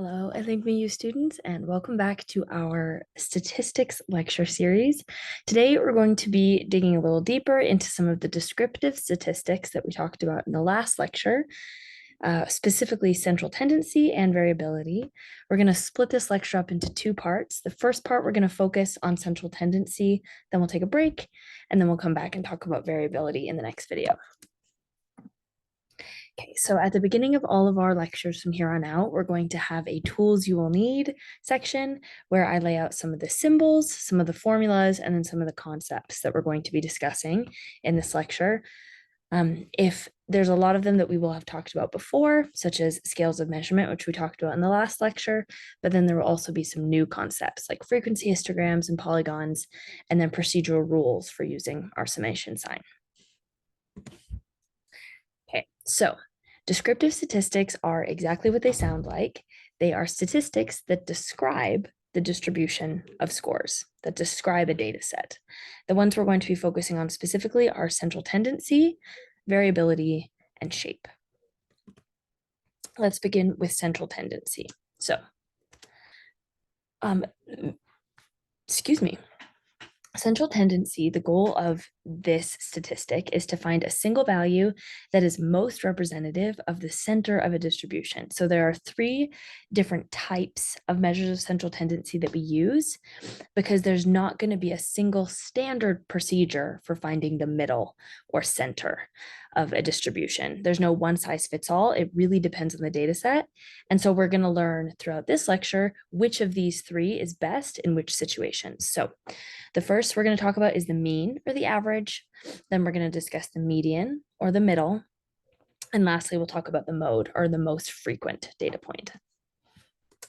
Hello, ENIGMA-U students, and welcome back to our statistics lecture series. Today, we're going to be digging a little deeper into some of the descriptive statistics that we talked about in the last lecture, specifically central tendency and variability. We're going to split this lecture up into two parts. The first part, we're going to focus on central tendency, then we'll take a break, and then we'll come back and talk about variability in the next video. Okay, so at the beginning of all of our lectures from here on out, we're going to have a tools you will need section where I lay out some of the symbols, some of the formulas, and then some of the concepts that we're going to be discussing in this lecture. If there's a lot of them that we will have talked about before, such as scales of measurement, which we talked about in the last lecture, but then there will also be some new concepts like frequency histograms and polygons, and then procedural rules for using our summation sign. Okay, so descriptive statistics are exactly what they sound like. They are statistics that describe the distribution of scores, that describe a data set. The ones we're going to be focusing on specifically are central tendency, variability, and shape. Let's begin with central tendency. So, central tendency, the goal of this statistic is to find a single value that is most representative of the center of a distribution. So there are three different types of measures of central tendency that we use because there's not going to be a single standard procedure for finding the middle or center of a distribution. There's no one size fits all. It really depends on the data set. And so we're going to learn throughout this lecture which of these three is best in which situations. So the first we're going to talk about is the mean or the average. Then we're going to discuss the median or the middle. And lastly, we'll talk about the mode or the most frequent data point.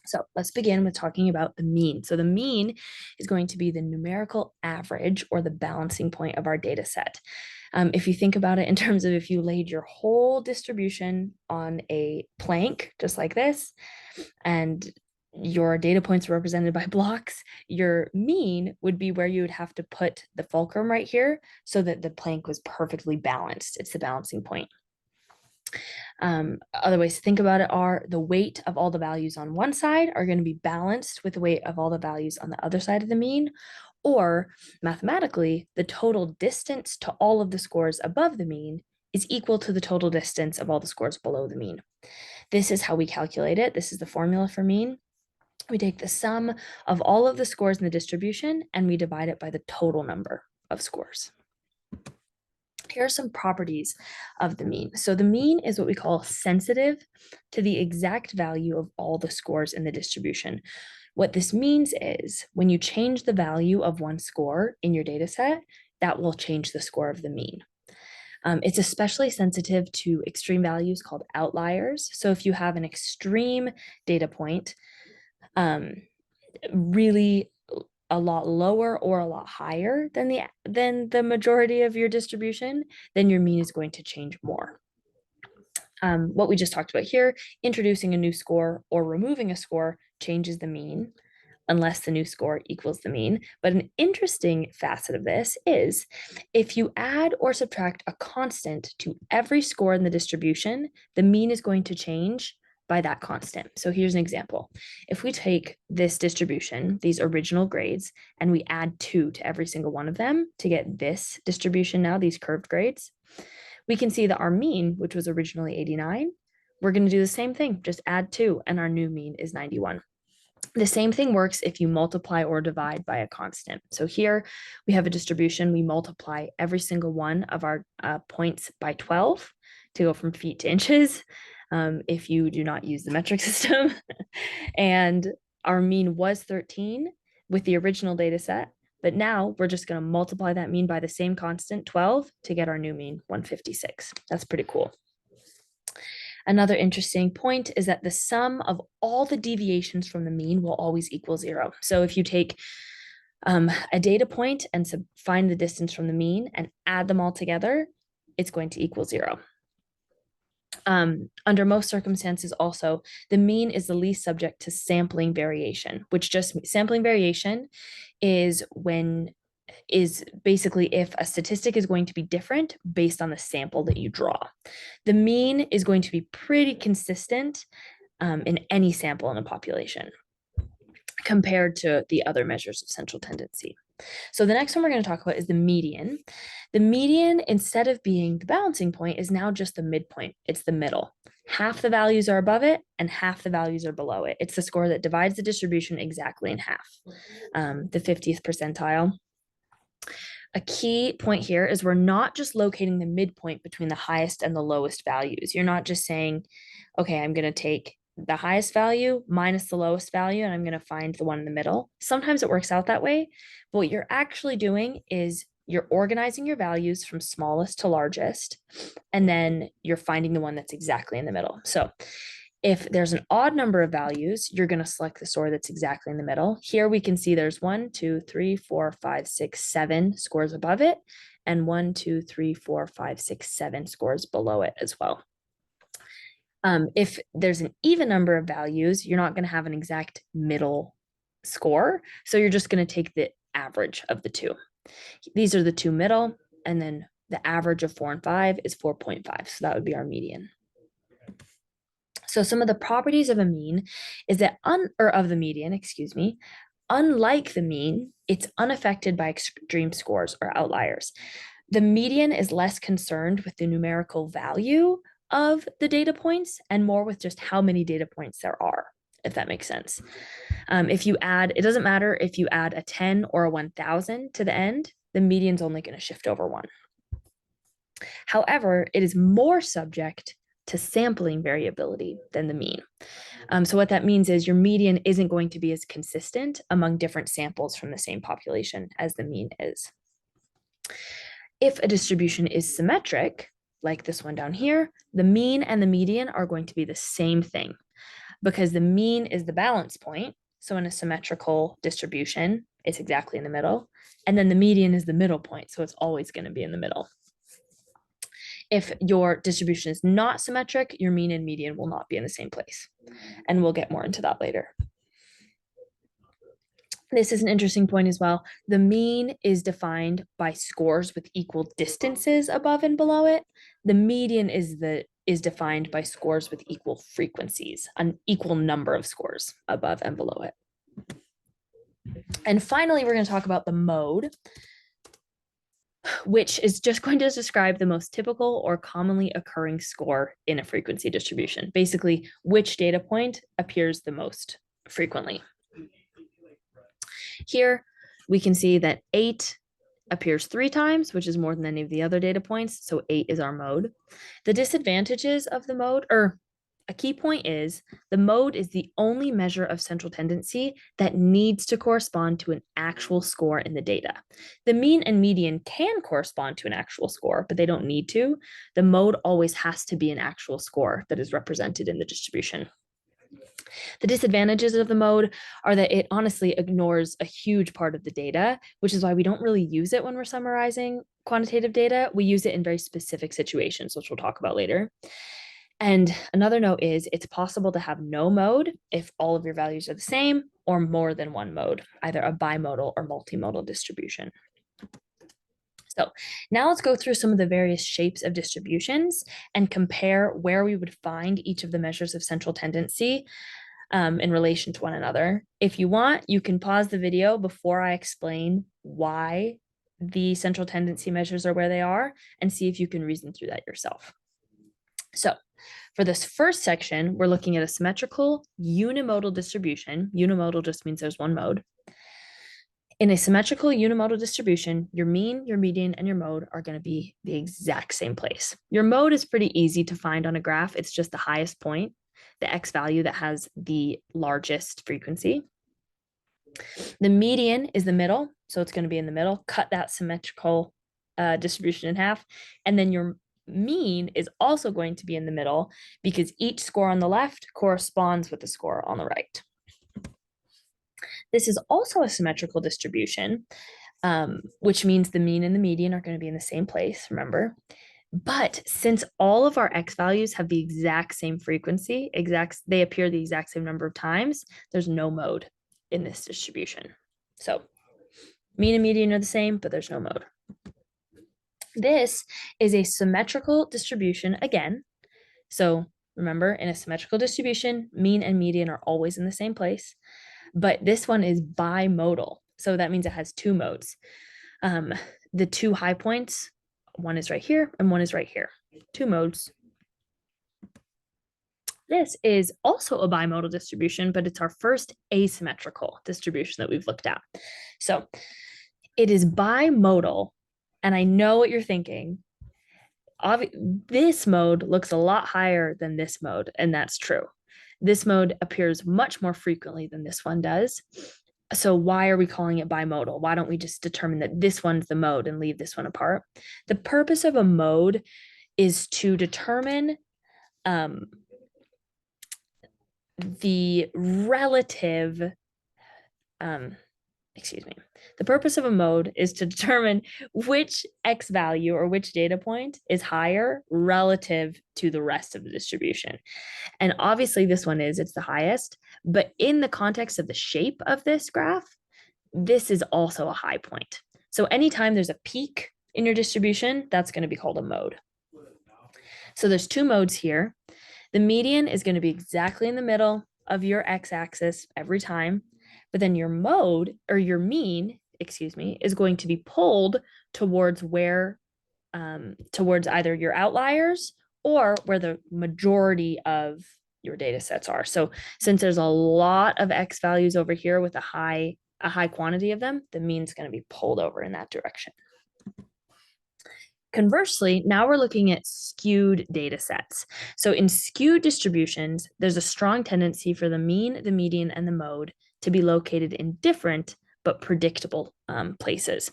So let's begin with talking about the mean. So the mean is going to be the numerical average or the balancing point of our data set. If you think about it in terms of if you laid your whole distribution on a plank, just like this, and your data points are represented by blocks, your mean would be where you would have to put the fulcrum right here so that the plank was perfectly balanced. It's the balancing point. Other ways to think about it are the weight of all the values on one side are going to be balanced with the weight of all the values on the other side of the mean, or mathematically, the total distance to all of the scores above the mean is equal to the total distance of all the scores below the mean. This is how we calculate it. This is the formula for mean. We take the sum of all of the scores in the distribution and we divide it by the total number of scores. Here are some properties of the mean. So the mean is what we call sensitive to the exact value of all the scores in the distribution. What this means is when you change the value of one score in your data set, that will change the score of the mean. It's especially sensitive to extreme values called outliers. So if you have an extreme data point, really a lot lower or a lot higher than the majority of your distribution, then your mean is going to change more. What we just talked about here, introducing a new score or removing a score changes the mean unless the new score equals the mean. But an interesting facet of this is if you add or subtract a constant to every score in the distribution, the mean is going to change by that constant. So here's an example. If we take this distribution, these original grades, and we add 2 to every single one of them to get this distribution now, these curved grades, we can see that our mean, which was originally 89, we're going to do the same thing, just add 2, and our new mean is 91. The same thing works if you multiply or divide by a constant. So here we have a distribution. We multiply every single one of our points by 12 to go from feet to inches if you do not use the metric system. And our mean was 13 with the original data set. But now we're just going to multiply that mean by the same constant, 12, to get our new mean, 156. That's pretty cool. Another interesting point is that the sum of all the deviations from the mean will always equal 0. So if you take a data point and find the distance from the mean and add them all together, it's going to equal 0. Under most circumstances also, the mean is the least subject to sampling variation, which just sampling variation is basically if a statistic is going to be different based on the sample that you draw. The mean is going to be pretty consistent in any sample in a population compared to the other measures of central tendency. So the next one we're going to talk about is the median. The median, instead of being the balancing point, is now just the midpoint. It's the middle. Half the values are above it and half the values are below it. It's the score that divides the distribution exactly in half, the 50th percentile. A key point here is we're not just locating the midpoint between the highest and the lowest values. You're not just saying, okay, I'm going to take the highest value minus the lowest value, and I'm going to find the one in the middle. Sometimes it works out that way, but what you're actually doing is you're organizing your values from smallest to largest, and then you're finding the one that's exactly in the middle. So if there's an odd number of values, you're going to select the score that's exactly in the middle. Here we can see there's 1, 2, 3, 4, 5, 6, 7 scores above it, and 1, 2, 3, 4, 5, 6, 7 scores below it as well. If there's an even number of values, you're not going to have an exact middle score. So you're just going to take the average of the two. These are the two middle, and then the average of 4 and 5 is 4.5. So that would be our median. So some of the properties of a mean is that, of the median, excuse me, unlike the mean, it's unaffected by extreme scores or outliers. The median is less concerned with the numerical value of the data points and more with just how many data points there are, if that makes sense. If you add, it doesn't matter if you add a 10 or a 1000 to the end, the median's only going to shift over 1. However, it is more subject to sampling variability than the mean. So what that means is your median isn't going to be as consistent among different samples from the same population as the mean is. If a distribution is symmetric, like this one down here, the mean and the median are going to be the same thing because the mean is the balance point. So in a symmetrical distribution, it's exactly in the middle. And then the median is the middle point. So it's always going to be in the middle. If your distribution is not symmetric, your mean and median will not be in the same place. And we'll get more into that later. This is an interesting point as well. The mean is defined by scores with equal distances above and below it. The median is defined by scores with equal frequencies, an equal number of scores above and below it. And finally, we're going to talk about the mode, which is just going to describe the most typical or commonly occurring score in a frequency distribution. Basically, which data point appears the most frequently. Here, we can see that 8 appears 3 times, which is more than any of the other data points, so 8 is our mode. The disadvantages of the mode, or a key point is, the mode is the only measure of central tendency that needs to correspond to an actual score in the data. The mean and median can correspond to an actual score, but they don't need to. The mode always has to be an actual score that is represented in the distribution. The disadvantages of the mode are that it honestly ignores a huge part of the data, which is why we don't really use it when we're summarizing quantitative data. We use it in very specific situations, which we'll talk about later. And another note is it's possible to have no mode if all of your values are the same or more than one mode, either a bimodal or multimodal distribution. So now let's go through some of the various shapes of distributions and compare where we would find each of the measures of central tendency in relation to one another. If you want, you can pause the video before I explain why the central tendency measures are where they are and see if you can reason through that yourself. So for this first section, we're looking at a symmetrical unimodal distribution. Unimodal just means there's one mode. In a symmetrical unimodal distribution, your mean, your median, and your mode are going to be the exact same place. Your mode is pretty easy to find on a graph. It's just the highest point, the x value that has the largest frequency. The median is the middle, so it's going to be in the middle. Cut that symmetrical distribution in half, and then your mean is also going to be in the middle because each score on the left corresponds with the score on the right. This is also a symmetrical distribution, which means the mean and the median are going to be in the same place, remember? But since all of our x values have the exact same frequency, they appear the exact same number of times, there's no mode in this distribution. So mean and median are the same, but there's no mode. This is a symmetrical distribution again. So Remember, in a symmetrical distribution, mean and median are always in the same place, but this one is bimodal. So that means it has two modes. The two high points, one is right here and one is right here. Two modes. This is also a bimodal distribution, but it's our first asymmetrical distribution that we've looked at. So it is bimodal, and I know what you're thinking. This mode looks a lot higher than this mode, and that's true. This mode appears much more frequently than this one does. So why are we calling it bimodal? Why don't we just determine that this one's the mode and leave this one apart? The purpose of a mode is to determine the relative, the purpose of a mode is to determine which X value or which data point is higher relative to the rest of the distribution. And obviously this one it's the highest, but in the context of the shape of this graph, this is also a high point. So anytime there's a peak in your distribution, that's going to be called a mode. So there's two modes here. The median is going to be exactly in the middle of your x-axis every time, but then your mode or your mean, is going to be pulled towards where, towards either your outliers or where the majority of your data sets are. So since there's a lot of x values over here with a high quantity of them, the mean is going to be pulled over in that direction. Conversely, now we're looking at skewed data sets. So in skewed distributions, there's a strong tendency for the mean, the median, and the mode to be located in different but predictable places.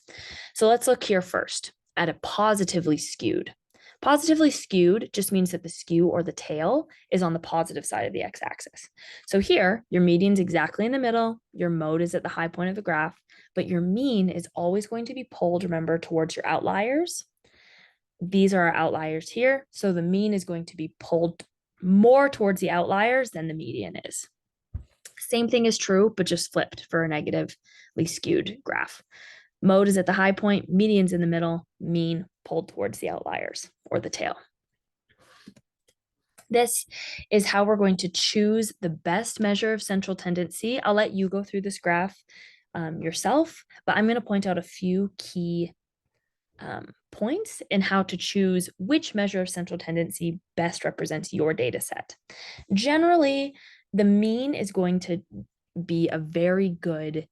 So let's look here first at a positively skewed. Positively skewed just means that the skew or the tail is on the positive side of the x-axis. So here, your median's exactly in the middle, your mode is at the high point of the graph, but your mean is always going to be pulled, remember, towards your outliers. These are our outliers here. So the mean is going to be pulled more towards the outliers than the median is. Same thing is true, but just flipped for a negatively skewed graph. Mode is at the high point, median's in the middle, mean pulled towards the outliers or the tail. This is how we're going to choose the best measure of central tendency. I'll let you go through this graph yourself, but I'm going to point out a few key points in how to choose which measure of central tendency best represents your data set. Generally, the mean is going to be a very good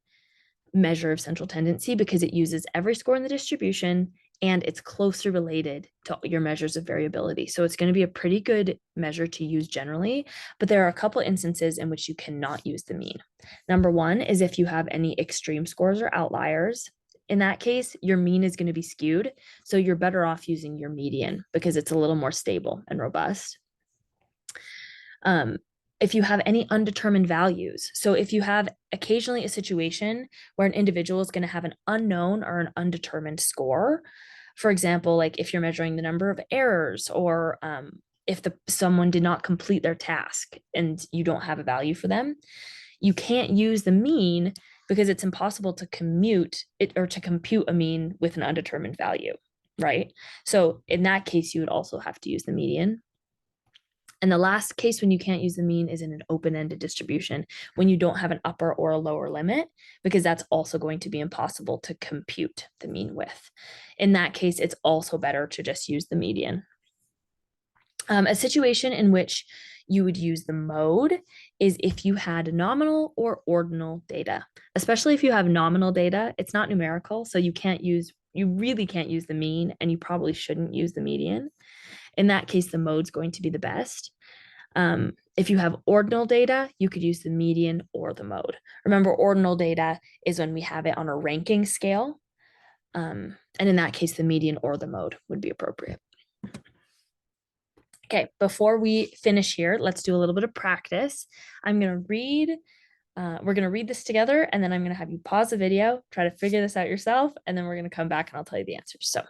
measure of central tendency because it uses every score in the distribution and it's closely related to your measures of variability. So it's going to be a pretty good measure to use generally, but there are a couple instances in which you cannot use the mean. Number one is if you have any extreme scores or outliers. In that case, your mean is going to be skewed. So you're better off using your median because it's a little more stable and robust. If you have any undetermined values, so if you have occasionally a situation where an individual is going to have an unknown or an undetermined score, for example, like if you're measuring the number of errors or if someone did not complete their task and you don't have a value for them, you can't use the mean because it's impossible to compute a mean with an undetermined value, right? So in that case, you would also have to use the median. And the last case when you can't use the mean is in an open-ended distribution when you don't have an upper or a lower limit, because that's also going to be impossible to compute the mean with. In that case, it's also better to just use the median. A situation in which you would use the mode is if you had nominal or ordinal data, especially if you have nominal data, it's not numerical, so you really can't use the mean, and you probably shouldn't use the median. In that case, the mode's going to be the best. If you have ordinal data, you could use the median or the mode. Remember, ordinal data is when we have it on a ranking scale. And in that case, the median or the mode would be appropriate. Okay, before we finish here, let's do a little bit of practice. I'm going to read, we're going to read this together, and then I'm going to have you pause the video, try to figure this out yourself, and then we're going to come back and I'll tell you the answers. So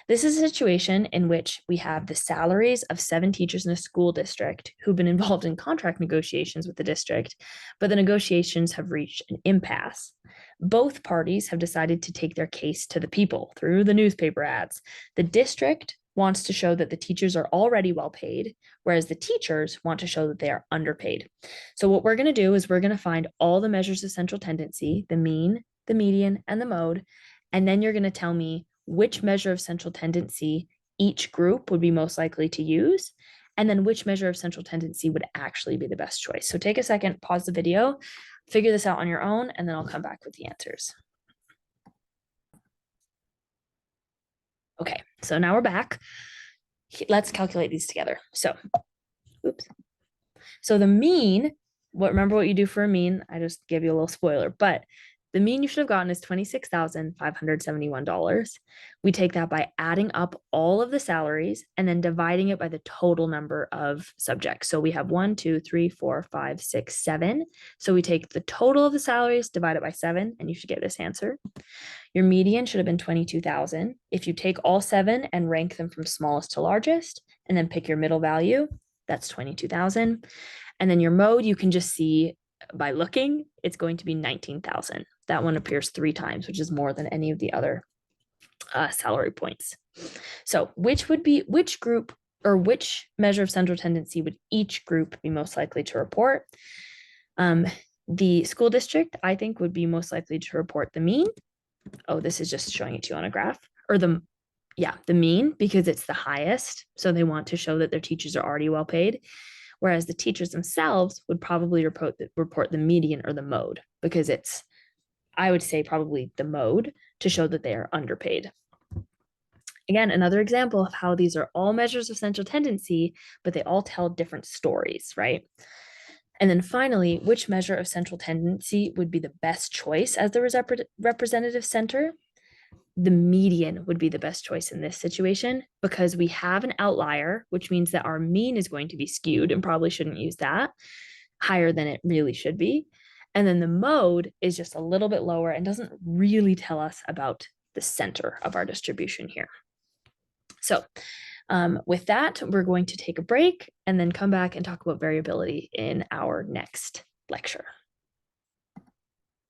this is a situation in which we have the salaries of 7 teachers in a school district who've been involved in contract negotiations with the district, but the negotiations have reached an impasse. Both parties have decided to take their case to the people through the newspaper ads. The district wants to show that the teachers are already well paid, whereas the teachers want to show that they are underpaid. So what we're going to do is we're going to find all the measures of central tendency, the mean, the median, and the mode, and then you're going to tell me which measure of central tendency each group would be most likely to use, and then which measure of central tendency would actually be the best choice. So take a second, pause the video, figure this out on your own, and then I'll come back with the answers. Okay, so now we're back. Let's calculate these together. So, oops. So the mean, remember what you do for a mean? I just gave you a little spoiler, but the mean you should have gotten is $26,571. We take that by adding up all of the salaries and then dividing it by the total number of subjects. So we have 1, 2, 3, 4, 5, 6, 7. So we take the total of the salaries, divide it by 7, and you should get this answer. Your median should have been 22,000. If you take all 7 and rank them from smallest to largest, and then pick your middle value, that's 22,000. And then your mode, you can just see by looking, it's going to be 19,000. That one appears 3 times, which is more than any of the other salary points. So which group or which measure of central tendency would each group be most likely to report? The school district, I think, would be most likely to report the mean. Oh, this is just showing it to you on a graph, or the mean, because it's the highest. So they want to show that their teachers are already well paid. Whereas the teachers themselves would probably report the median or the mode, because it's, I would say, probably the mode to show that they are underpaid. Again, another example of how these are all measures of central tendency, but they all tell different stories, right? And then finally, which measure of central tendency would be the best choice as the representative center? The median would be the best choice in this situation, because we have an outlier, which means that our mean is going to be skewed, and probably shouldn't use that, higher than it really should be. And then the mode is just a little bit lower and doesn't really tell us about the center of our distribution here. So with that, we're going to take a break and then come back and talk about variability in our next lecture.